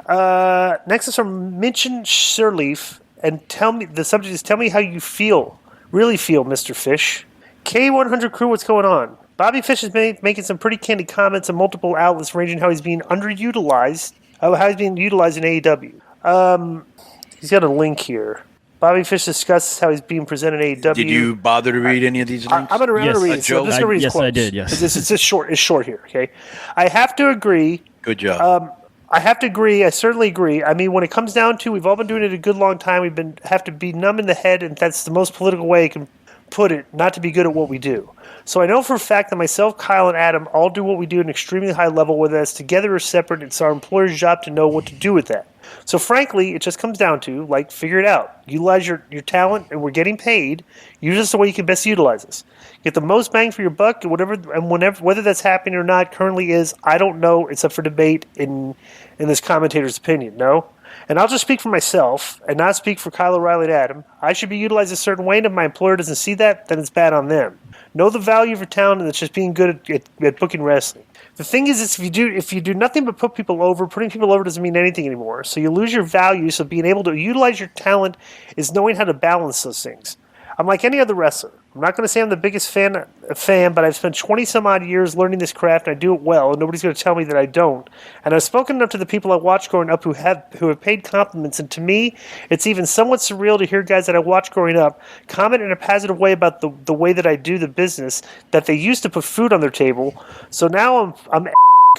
Next is from Minchin Sirleaf, and the subject is tell me how you really feel, Mr. Fish. K100 crew, what's going on? Bobby Fish is making some pretty candid comments on multiple outlets, ranging how he's being underutilized, how he's being utilized in AEW. He's got a link here. Bobby Fish discusses how he's being presented in AEW. Did you bother to read any of these links? I'm going to read it. I'm just going to read his quotes. I did, yes. It's just short. It's short here, okay? I have to agree. Good job. I have to agree. I certainly agree. I mean, when it comes down to, we've all been doing it a good long time. Have to be numb in the head, and that's the most political way I can put it, not to be good at what we do. So I know for a fact that myself, Kyle, and Adam all do what we do at an extremely high level, whether that's together or separate. It's our employer's job to know what to do with that. So frankly, it just comes down to, figure it out. Utilize your talent, and we're getting paid. Use this the way you can best utilize us. Get the most bang for your buck, and whether that's happening or not currently is, I don't know. It's up for debate in this commentator's opinion, no? And I'll just speak for myself and not speak for Kyle O'Reilly and Adam. I should be utilized a certain way, and if my employer doesn't see that, then it's bad on them. Know the value of your talent, and it's just being good at booking wrestling. The thing is, if you do nothing but put people over, putting people over doesn't mean anything anymore. So you lose your value. So being able to utilize your talent is knowing how to balance those things. I'm like any other wrestler. I'm not going to say I'm the biggest fan, but I've spent 20-some-odd years learning this craft, and I do it well, and nobody's going to tell me that I don't. And I've spoken up to the people I watched growing up who have paid compliments, and to me, it's even somewhat surreal to hear guys that I watched growing up comment in a positive way about the way that I do the business, that they used to put food on their table. So now I'm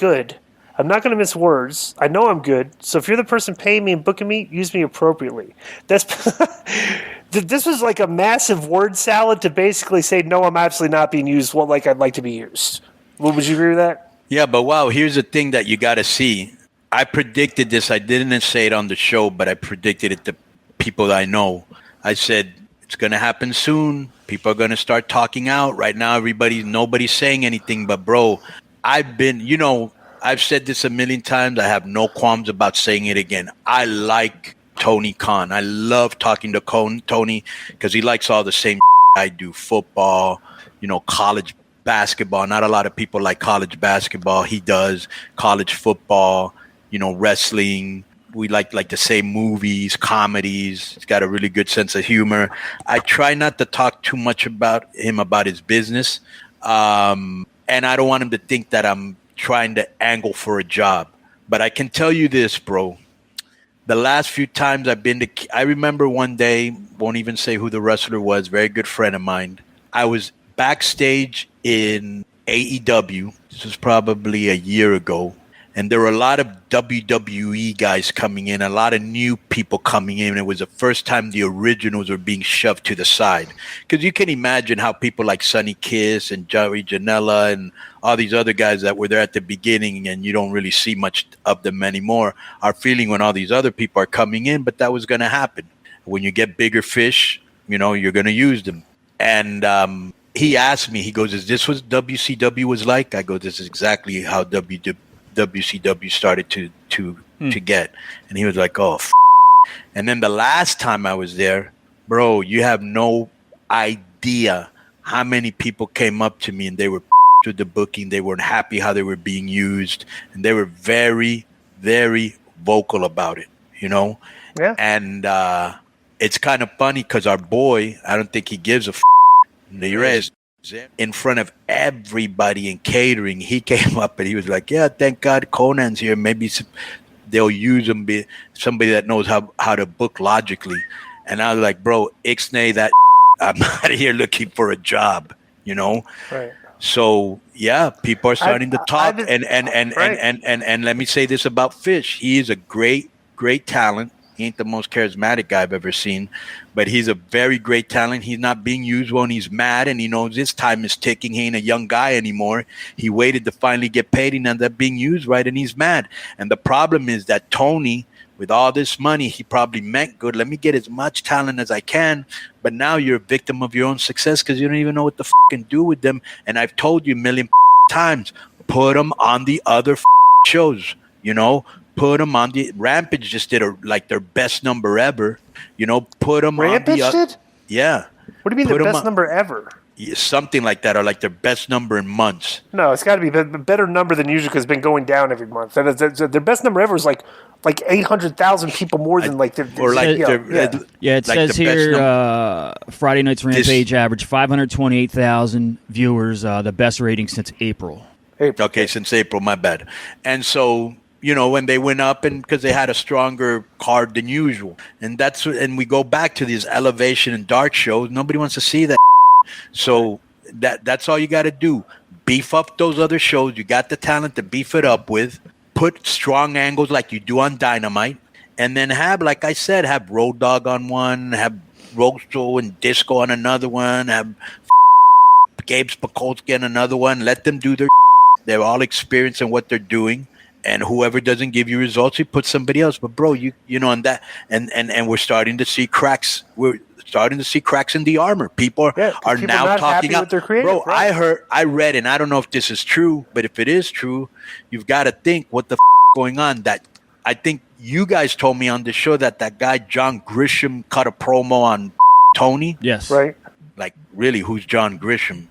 good. I'm not going to miss words. I know I'm good. So if you're the person paying me and booking me, use me appropriately. This was like a massive word salad to basically say, no, I'm absolutely not being used like I'd like to be used. Would you agree with that? Yeah, but wow, here's the thing that you got to see. I predicted this. I didn't say it on the show, but I predicted it to people that I know. I said, it's going to happen soon. People are going to start talking out. Right now, nobody's saying anything. But, bro, I've said this a million times. I have no qualms about saying it again. I like Tony Khan. I love talking to Tony because he likes all the same I do. Football, college basketball. Not a lot of people like college basketball. He does college football, wrestling. We like the same movies, comedies. He's got a really good sense of humor. I try not to talk too much about his business. And I don't want him to think that I'm trying to angle for a job. But I can tell you this, bro. The last few times I've been I remember one day, won't even say who the wrestler was, very good friend of mine. I was backstage in AEW. This was probably a year ago. And there were a lot of WWE guys coming in, a lot of new people coming in. It was the first time the originals were being shoved to the side. Because you can imagine how people like Sonny Kiss and Joey Janela and all these other guys that were there at the beginning, and you don't really see much of them anymore, are feeling when all these other people are coming in. But that was going to happen. When you get bigger fish, you're going to use them. And he asked me, he goes, is this what WCW was like? I go, this is exactly how WCW started to get. And he was like, oh, And then the last time I was there, bro, you have no idea how many people came up to me and they were with the booking. They weren't happy how they were being used. And they were very, very vocal about it, Yeah. And it's kind of funny because our boy, I don't think he gives a the rest. In front of everybody in catering, he came up and he was like, yeah, thank God Konnan's here. Maybe they'll use him, be somebody that knows how to book logically. And I was like, bro, ixnay that I'm not here looking for a job, Right. So yeah, people are starting to talk. And let me say this about Fish. He is a great talent. He ain't the most charismatic guy I've ever seen, but he's a very great talent. He's not being used when he's mad, and he knows his time is ticking. He ain't a young guy anymore. He waited to finally get paid and ended up being used, right? And he's mad. And the problem is that Tony, with all this money, he probably meant good. Let me get as much talent as I can. But now you're a victim of your own success because you don't even know what to fucking do with them. And I've told you a million times, put them on the other shows, Put them on the Rampage. Just did their best number ever. Put them Rampage on the did. Yeah. What do you mean the best number ever? something like that, or like their best number in months. No, it's got to be a better number than usual because it's been going down every month. Their best number ever is like 800,000 people more than like their or like their, it like says here Friday Night's Rampage averaged 528,000 viewers, the best rating since April. Okay, since April, my bad. And so, when they went up, and because they had a stronger card than usual, and we go back to these elevation and dark shows. Nobody wants to see that. So that's all you got to do. Beef up those other shows. You got the talent to beef it up with. Put strong angles like you do on Dynamite, and then have, like I said, have Road Dogg on one, have Rosto and Disco on another one, have Gabe Spakowski on another one. Let them do their. They're all experienced in what they're doing, and whoever doesn't give you results, you put somebody else. But bro, you know, on that, and we're starting to see cracks. We're starting to see cracks in the armor. People are now talking up. Bro, right? I read, and I don't know if this is true, but if it is true, you've got to think what the going on. That I think you guys told me on the show that guy John Grisham cut a promo on Tony. Yes. Right. Like, really, who's John Grisham?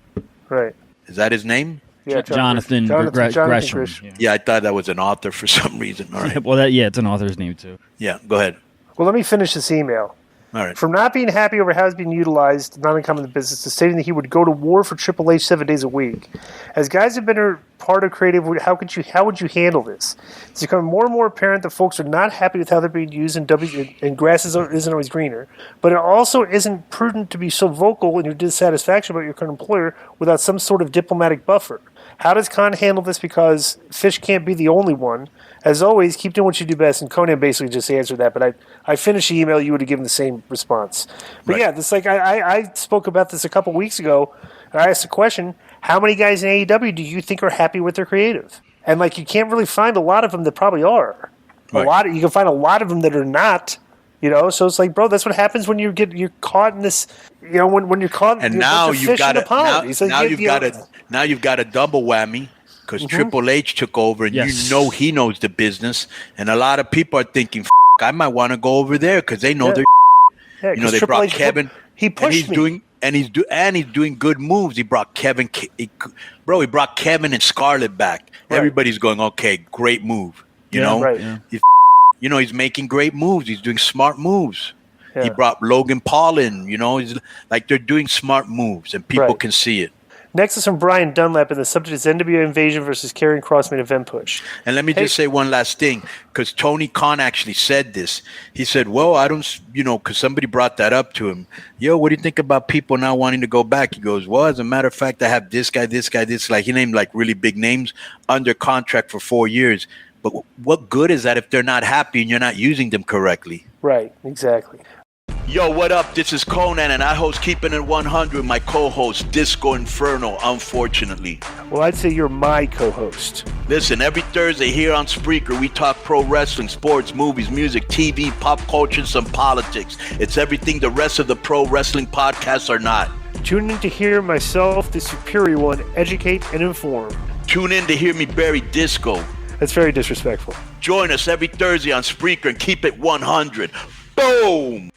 Right. Is that his name? Yeah, Jonathan Gresham. Yeah, I thought that was an author for some reason. All right. Well, it's an author's name too. Yeah, go ahead. Well, let me finish this email. All right. From not being happy over how it's being utilized, not uncommon in the business, to stating that he would go to war for Triple H 7 days a week. As guys have been a part of creative, how would you handle this? It's becoming more and more apparent that folks are not happy with how they're being used, and grass isn't always greener. But it also isn't prudent to be so vocal in your dissatisfaction about your current employer without some sort of diplomatic buffer. How does Khan handle this? Because Fish can't be the only one. As always, keep doing what you do best. And Konnan basically just answered that, but I finished the email. You would have given the same response. But right. Yeah, this I spoke about this a couple weeks ago. And I asked the question: how many guys in AEW do you think are happy with their creative? And you can't really find a lot of them that probably are. Right. You can find a lot of them that are not. So it's like, bro, that's what happens when you're caught in this. When you're caught. And now you've got now you've got a double whammy because Triple H took over, and he knows the business, and a lot of people are thinking, I might want to go over there because they know their. They Triple brought H Kevin. He pushed me. He's doing good moves. He brought Kevin. He brought Kevin and Scarlett back. Right. Everybody's going, okay, great move. You know. Right. Yeah. He's making great moves. He's doing smart moves. Yeah. He brought Logan Paul in. He's like, they're doing smart moves, and people can see it. Next is from Brian Dunlap, and the subject is NWA Invasion versus Karrion Kross main event push. And let me just say one last thing, because Tony Khan actually said this. He said, well, I don't, because somebody brought that up to him. Yo, what do you think about people now wanting to go back? He goes, well, as a matter of fact, I have this guy, like he named like really big names under contract for 4 years. But what good is that if they're not happy and you're not using them correctly? Right, exactly. Yo, what up? This is Konnan, and I host Keeping It 100, my co-host, Disco Inferno, unfortunately. Well, I'd say you're my co-host. Listen, every Thursday here on Spreaker, we talk pro wrestling, sports, movies, music, TV, pop culture, and some politics. It's everything the rest of the pro wrestling podcasts are not. Tune in to hear myself, the superior one, educate and inform. Tune in to hear me bury Disco. That's very disrespectful. Join us every Thursday on Spreaker and keep it 100. Boom!